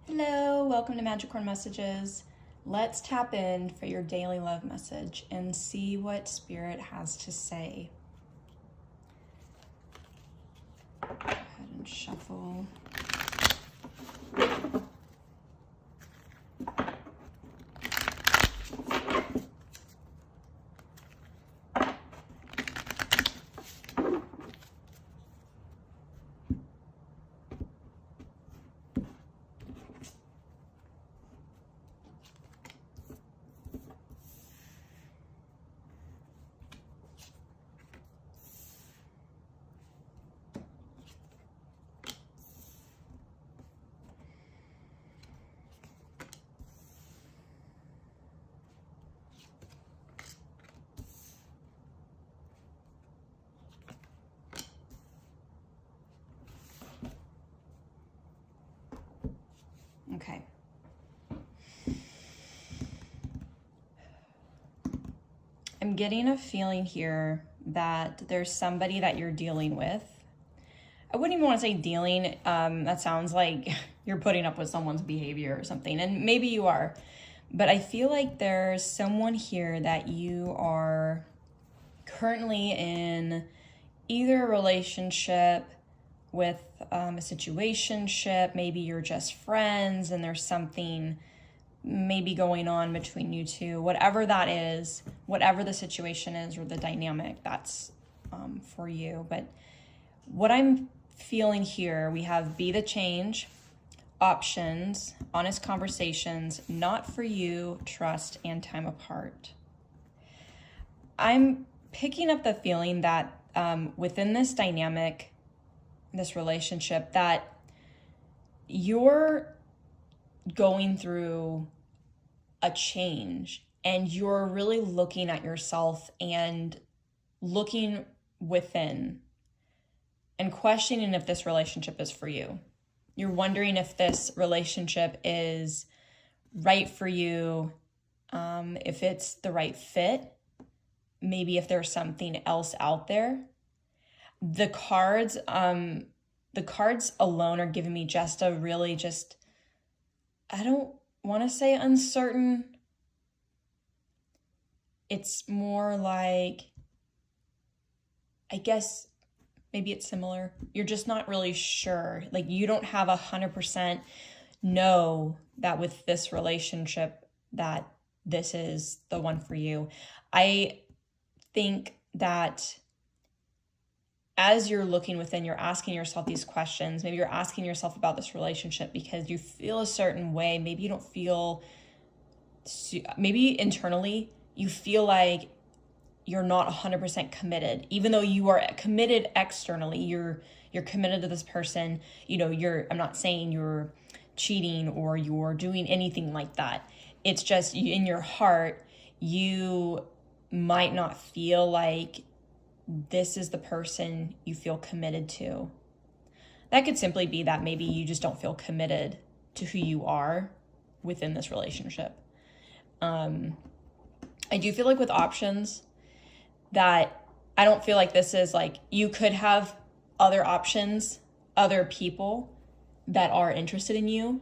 Hello, welcome to Madgicorn Messages. Let's tap in for your daily love message and see what Spirit has to say. Go ahead and shuffle. Okay. I'm getting a feeling here that there's somebody that you're dealing with. I wouldn't even want to say dealing. That sounds like you're putting up with someone's behavior or something, and maybe you are. But I feel like there's someone here that you are currently in either a relationship with, a situationship. Maybe you're just friends and there's something maybe going on between you two. Whatever that is, whatever the situation is or the dynamic, that's for you. But what I'm feeling here, we have be the change, options, honest conversations, not for you, trust, and time apart. I'm picking up the feeling that within this dynamic, this relationship, that you're going through a change and you're really looking at yourself and looking within and questioning if this relationship is for you. You're wondering if this relationship is right for you, if it's the right fit, maybe if there's something else out there. The cards alone are giving me just a really I don't want to say uncertain. It's more like, I guess maybe it's similar. You're just not really sure. Like you don't have 100% know that with this relationship that this is the one for you. I think that as you're looking within, you're asking yourself these questions. Maybe you're asking yourself about this relationship because you feel a certain way. Maybe you don't feel, maybe internally you feel like you're not 100% committed, even though you are committed externally. You're committed to this person. You know, I'm not saying you're cheating or you're doing anything like that. It's just in your heart, you might not feel like this is the person you feel committed to. That could simply be that maybe you just don't feel committed to who you are within this relationship. I do feel like with options that I don't feel like this is like, you could have other options, other people that are interested in you.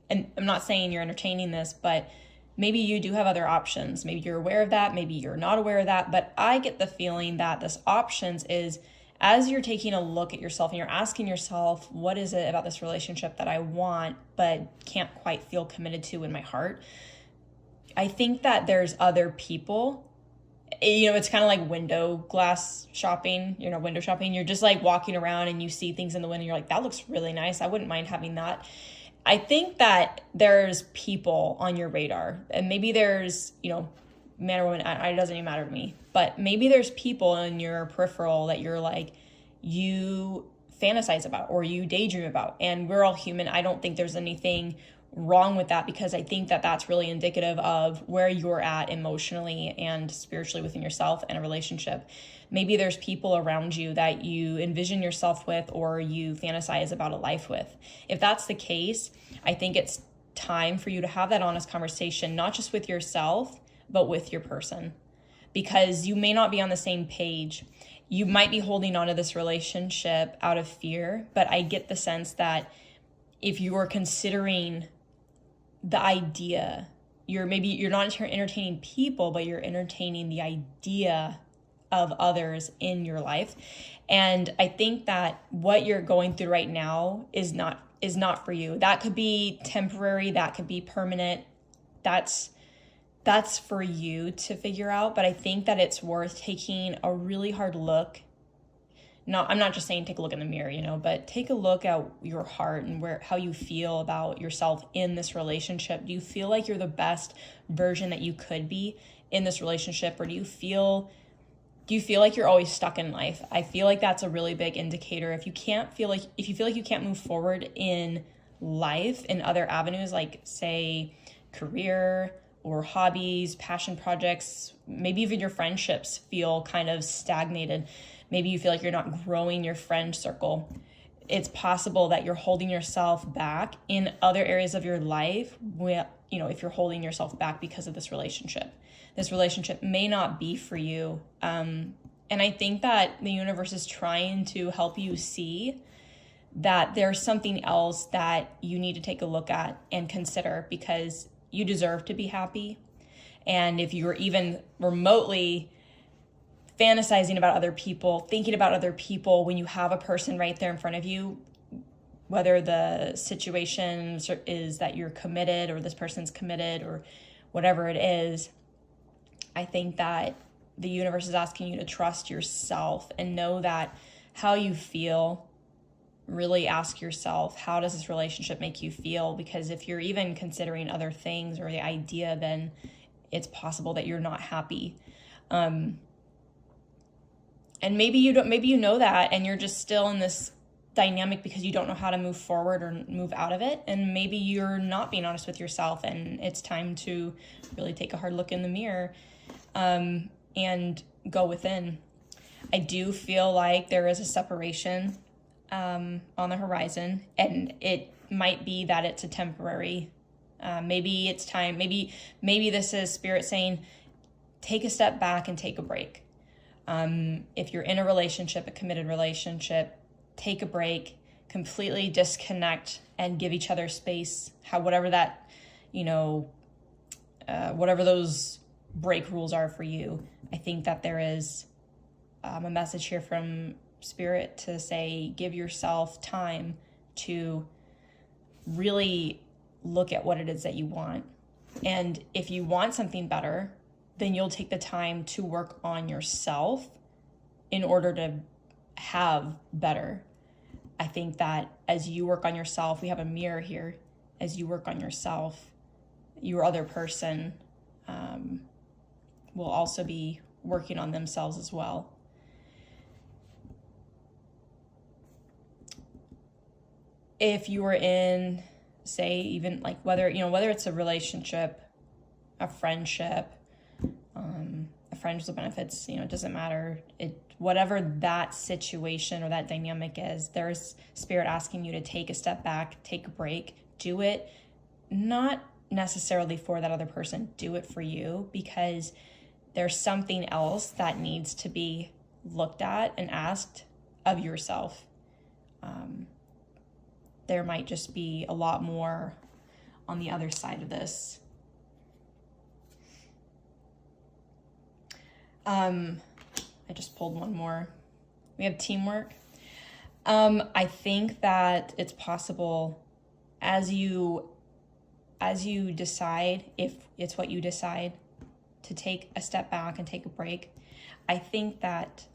And I'm not saying you're entertaining this, but maybe you do have other options. Maybe you're aware of that. Maybe you're not aware of that. But I get the feeling that this options is as you're taking a look at yourself and you're asking yourself, what is it about this relationship that I want but can't quite feel committed to in my heart? I think that there's other people. You know, it's kind of like window shopping. You're just like walking around and you see things in the window and you're like, that looks really nice. I wouldn't mind having that. I think that there's people on your radar, and maybe there's, man or woman, it doesn't even matter to me, but maybe there's people in your peripheral that you're like, you fantasize about or you daydream about, and we're all human. I don't think there's anything wrong with that because I think that that's really indicative of where you're at emotionally and spiritually within yourself and a relationship. Maybe there's people around you that you envision yourself with or you fantasize about a life with. If that's the case, I think it's time for you to have that honest conversation, not just with yourself, but with your person, because you may not be on the same page. You might be holding on to this relationship out of fear, but I get the sense that if you are considering the idea. You're not entertaining people, but you're entertaining the idea of others in your life. And I think that what you're going through right now is not for you. That could be temporary, that could be permanent. That's for you to figure out. But I think that it's worth taking a really hard look. No, I'm not just saying take a look in the mirror, but take a look at your heart and how you feel about yourself in this relationship. Do you feel like you're the best version that you could be in this relationship? Or do you feel like you're always stuck in life? I feel like that's a really big indicator. If you feel like you can't move forward in life in other avenues, like say career or hobbies, passion projects, maybe even your friendships feel kind of stagnated. Maybe you feel like you're not growing your friend circle. It's possible that you're holding yourself back in other areas of your life. If you're holding yourself back because of this relationship may not be for you. And I think that the universe is trying to help you see that there's something else that you need to take a look at and consider, because you deserve to be happy. And if you're even remotely fantasizing about other people, thinking about other people when you have a person right there in front of you, whether the situation is that you're committed or this person's committed or whatever it is, I think that the universe is asking you to trust yourself and know that how you feel, really ask yourself, how does this relationship make you feel? Because if you're even considering other things or the idea, then it's possible that you're not happy. And maybe you know that, and you're just still in this dynamic because you don't know how to move forward or move out of it. And maybe you're not being honest with yourself, and it's time to really take a hard look in the mirror and go within. I do feel like there is a separation on the horizon, and it might be that it's a temporary. Maybe it's time. Maybe this is spirit saying, take a step back and take a break. If you're in a relationship, a committed relationship, take a break, completely disconnect, and give each other space. Whatever those break rules are for you. I think that there is a message here from spirit to say, give yourself time to really look at what it is that you want. And if you want something better, then you'll take the time to work on yourself in order to have better. I think that as you work on yourself, we have a mirror here. As you work on yourself, your other person will also be working on themselves as well. If you were in, say, even like whether it's a relationship, a friendship, a friend with benefits, it doesn't matter. Whatever that situation or that dynamic is, there's spirit asking you to take a step back, take a break, do it, not necessarily for that other person, do it for you, because there's something else that needs to be looked at and asked of yourself. There might just be a lot more on the other side of this. I just pulled one more. We have teamwork. I think that it's possible as you decide, if it's what you decide, to take a step back and take a break. I think that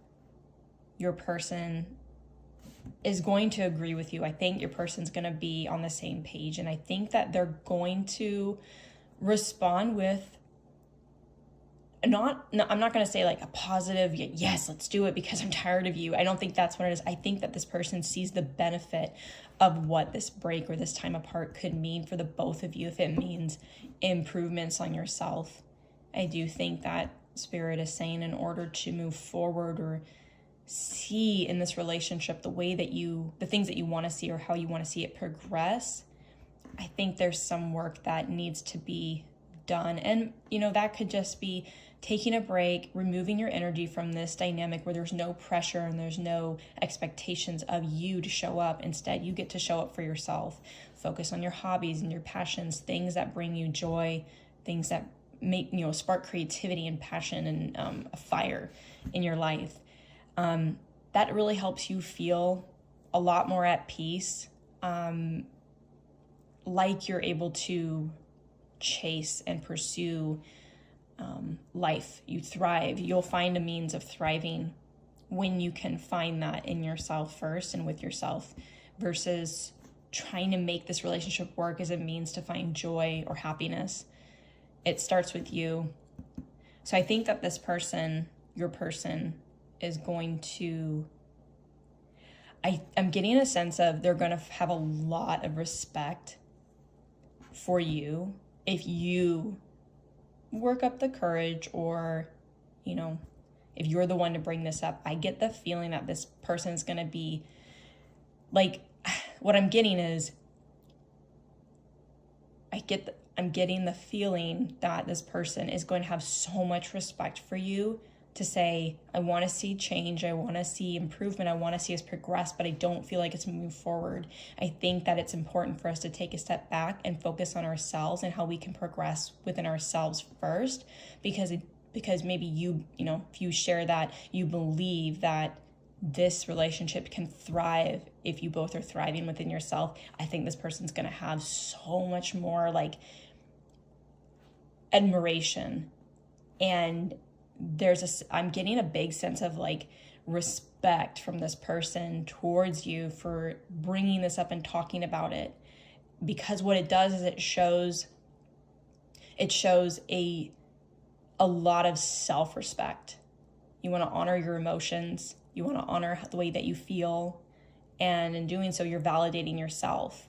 your person is going to agree with you. I think your person's going to be on the same page. And I think that they're going to respond with I'm not going to say like a positive, yes, let's do it because I'm tired of you. I don't think that's what it is. I think that this person sees the benefit of what this break or this time apart could mean for the both of you if it means improvements on yourself. I do think that Spirit is saying in order to move forward or see in this relationship the things that you want to see or how you want to see it progress, I think there's some work that needs to be done. And, that could just be taking a break, removing your energy from this dynamic where there's no pressure and there's no expectations of you to show up. Instead, you get to show up for yourself, Focus on your hobbies and your passions, things that bring you joy, things that make, spark creativity and passion and a fire in your life. That really helps you feel a lot more at peace, like you're able to chase and pursue life. You thrive. You'll find a means of thriving when you can find that in yourself first and with yourself, versus trying to make this relationship work as a means to find joy or happiness. It starts with you. So I think that this person, your person, is going to, I'm getting a sense of they're going to have a lot of respect for you if you work up the courage, or, if you're the one to bring this up. I get the feeling that this person is going to be like, what I'm getting is, I'm getting the feeling that this person is going to have so much respect for you to say, I want to see change, I want to see improvement, I want to see us progress, but I don't feel like it's moving forward. I think that it's important for us to take a step back and focus on ourselves and how we can progress within ourselves first, because maybe if you share that you believe that this relationship can thrive if you both are thriving within yourself, I think this person's going to have so much more like admiration. And I'm getting a big sense of like respect from this person towards you for bringing this up and talking about it, because what it does is it shows a lot of self-respect. You want to honor your emotions. You want to honor the way that you feel. And in doing so, you're validating yourself.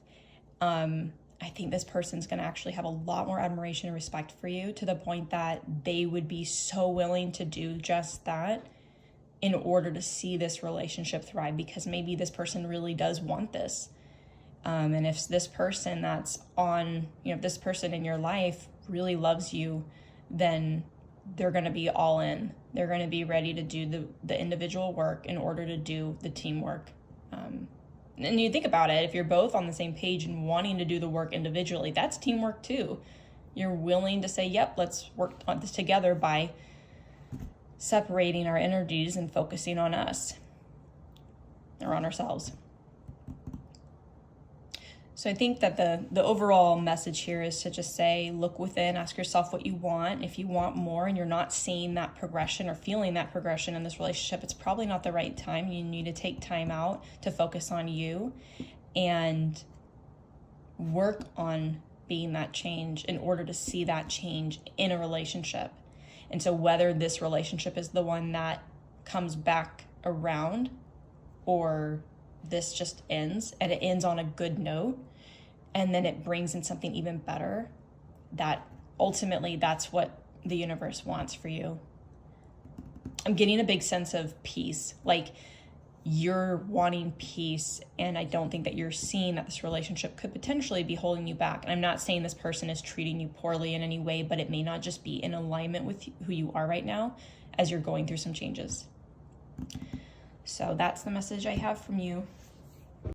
I think this person's going to actually have a lot more admiration and respect for you, to the point that they would be so willing to do just that in order to see this relationship thrive, because maybe this person really does want this. And if this person if this person in your life really loves you, then they're going to be all in. They're going to be ready to do the individual work in order to do the teamwork. And you think about it, if you're both on the same page and wanting to do the work individually, that's teamwork too. You're willing to say, yep, let's work on this together by separating our energies and focusing on us or on ourselves. So I think that the overall message here is to just say, look within, ask yourself what you want. If you want more and you're not seeing that progression or feeling that progression in this relationship, it's probably not the right time. You need to take time out to focus on you and work on being that change in order to see that change in a relationship. And so whether this relationship is the one that comes back around, or this just ends and it ends on a good note, and then it brings in something even better, that ultimately that's what the universe wants for you. I'm getting a big sense of peace, like you're wanting peace, and I don't think that you're seeing that this relationship could potentially be holding you back. And I'm not saying this person is treating you poorly in any way, but it may not just be in alignment with who you are right now as you're going through some changes. So that's the message I have from you.